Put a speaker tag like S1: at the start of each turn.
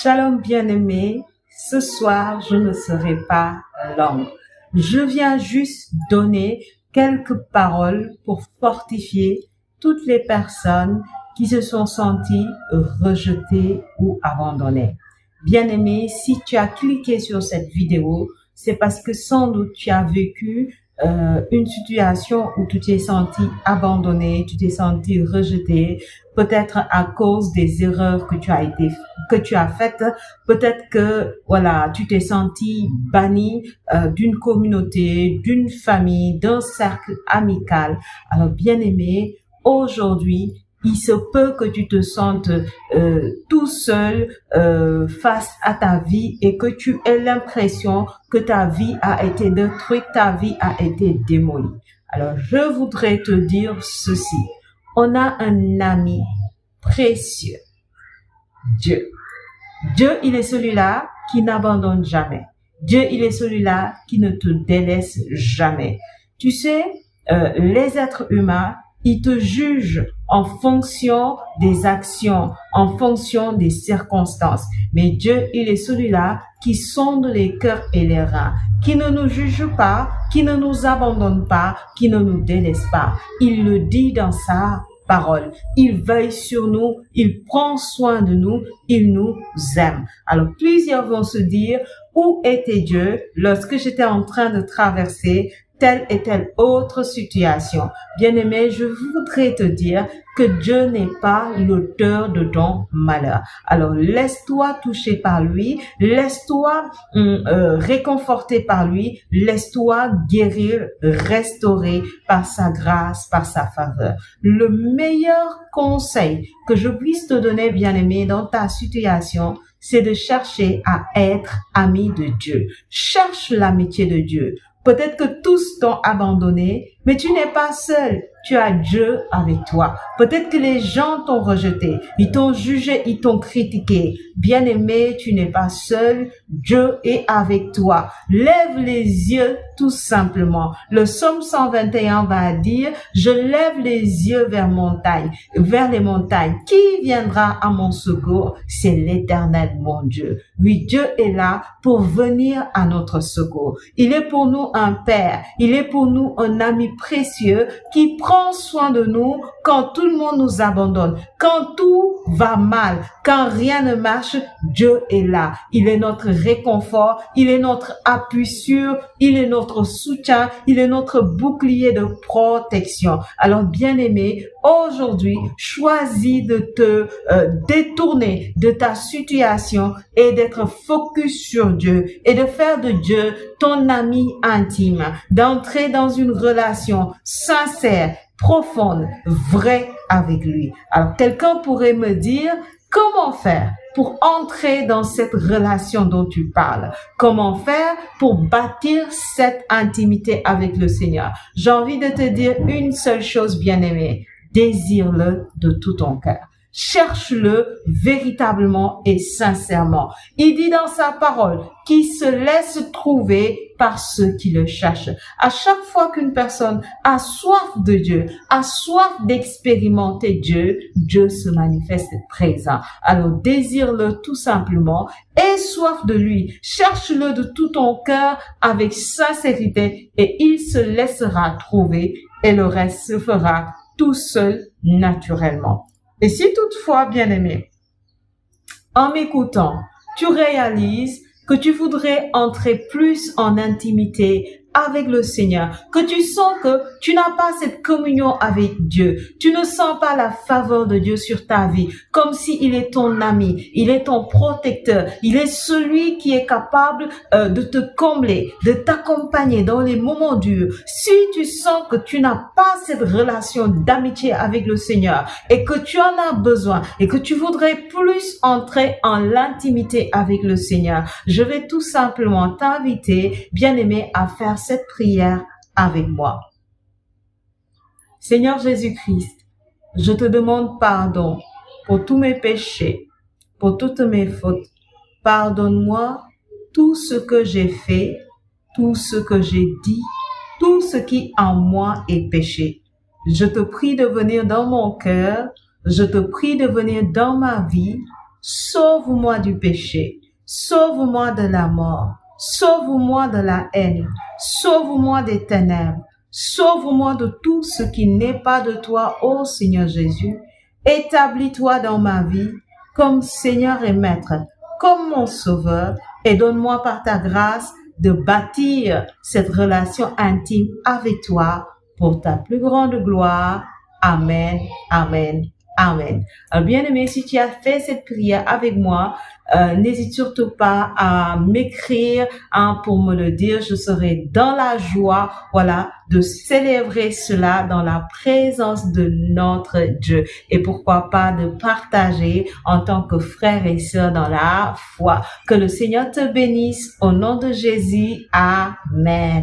S1: Shalom bien-aimé, ce soir je ne serai pas longue. Je viens juste donner quelques paroles pour fortifier toutes les personnes qui se sont senties rejetées ou abandonnées. Bien-aimé, si tu as cliqué sur cette vidéo, c'est parce que sans doute tu as vécu une situation où tu t'es senti abandonné, tu t'es senti rejeté, peut-être à cause des erreurs que tu as faites, peut-être que tu t'es senti banni d'une communauté, d'une famille, d'un cercle amical. Alors bien-aimé, aujourd'hui, il se peut que tu te sentes tout seul face à ta vie et que tu aies l'impression que ta vie a été détruite, ta vie a été démolie. Alors, je voudrais te dire ceci. On a un ami précieux, Dieu. Dieu, il est celui-là qui n'abandonne jamais. Dieu, il est celui-là qui ne te délaisse jamais. Tu sais, les êtres humains, ils te jugent en fonction des actions, en fonction des circonstances. Mais Dieu, il est celui-là qui sonde les cœurs et les reins, qui ne nous juge pas, qui ne nous abandonne pas, qui ne nous délaisse pas. Il le dit dans sa parole. Il veille sur nous, il prend soin de nous, il nous aime. Alors plusieurs vont se dire, où était Dieu lorsque j'étais en train de traverser telle et telle autre situation? Bien-aimé, je voudrais te dire que Dieu n'est pas l'auteur de ton malheur. Alors laisse-toi toucher par lui, laisse-toi réconforter par lui, laisse-toi guérir, restaurer par sa grâce, par sa faveur. Le meilleur conseil que je puisse te donner, bien-aimé, dans ta situation, c'est de chercher à être ami de Dieu. Cherche l'amitié de Dieu. Peut-être que tous t'ont abandonné, mais tu n'es pas seul. Tu as Dieu avec toi. Peut-être que les gens t'ont rejeté, ils t'ont jugé, ils t'ont critiqué. Bien-aimé, tu n'es pas seul. Dieu est avec toi. Lève les yeux tout simplement. Le psaume 121 va dire, je lève les yeux vers les montagnes. Qui viendra à mon secours? C'est l'Éternel, mon Dieu. Oui, Dieu est là pour venir à notre secours. Il est pour nous un Père. Il est pour nous un ami précieux qui prend soin de nous quand tout le monde nous abandonne, quand tout va mal, quand rien ne marche. Dieu est là. Il est notre réconfort, il est notre appui sûr, il est notre soutien, il est notre bouclier de protection. Alors bien-aimé, aujourd'hui, choisis de te détourner de ta situation et d'être focus sur Dieu et de faire de Dieu ton ami intime, d'entrer dans une relation sincère, profonde, vraie avec lui. Alors quelqu'un pourrait me dire, comment faire pour entrer dans cette relation dont tu parles? Comment faire pour bâtir cette intimité avec le Seigneur? J'ai envie de te dire une seule chose, bien-aimé. Désire-le de tout ton cœur. Cherche-le véritablement et sincèrement. Il dit dans sa parole qu'il se laisse trouver par ceux qui le cherchent. À chaque fois qu'une personne a soif de Dieu, a soif d'expérimenter Dieu, Dieu se manifeste présent. Alors désire-le tout simplement, aie soif de lui, cherche-le de tout ton cœur avec sincérité et il se laissera trouver et le reste se fera tout seul naturellement. Et si toutefois, bien-aimé, en m'écoutant, tu réalises que tu voudrais entrer plus en intimité avec le Seigneur, que tu sens que tu n'as pas cette communion avec Dieu, tu ne sens pas la faveur de Dieu sur ta vie, comme s'il est ton ami, il est ton protecteur, il est celui qui est capable de te combler, de t'accompagner dans les moments durs. Si tu sens que tu n'as pas cette relation d'amitié avec le Seigneur et que tu en as besoin et que tu voudrais plus entrer en l'intimité avec le Seigneur, je vais tout simplement t'inviter, bien-aimé, à faire cette prière avec moi. Seigneur Jésus-Christ, je te demande pardon pour tous mes péchés, pour toutes mes fautes. Pardonne-moi tout ce que j'ai fait, tout ce que j'ai dit, tout ce qui en moi est péché. Je te prie de venir dans mon cœur, je te prie de venir dans ma vie, Sauve-moi du péché. Sauve-moi de la mort. Sauve-moi de la haine. Sauve-moi des ténèbres. Sauve-moi de tout ce qui n'est pas de toi, ô Seigneur Jésus. Établis-toi dans ma vie comme Seigneur et Maître, comme mon Sauveur, et donne-moi par ta grâce de bâtir cette relation intime avec toi pour ta plus grande gloire. Amen, amen, amen. Alors, bien-aimé, si tu as fait cette prière avec moi, n'hésite surtout pas à m'écrire pour me le dire. Je serai dans la joie, voilà, de célébrer cela dans la présence de notre Dieu. Et pourquoi pas de partager en tant que frères et sœurs dans la foi. Que le Seigneur te bénisse au nom de Jésus. Amen.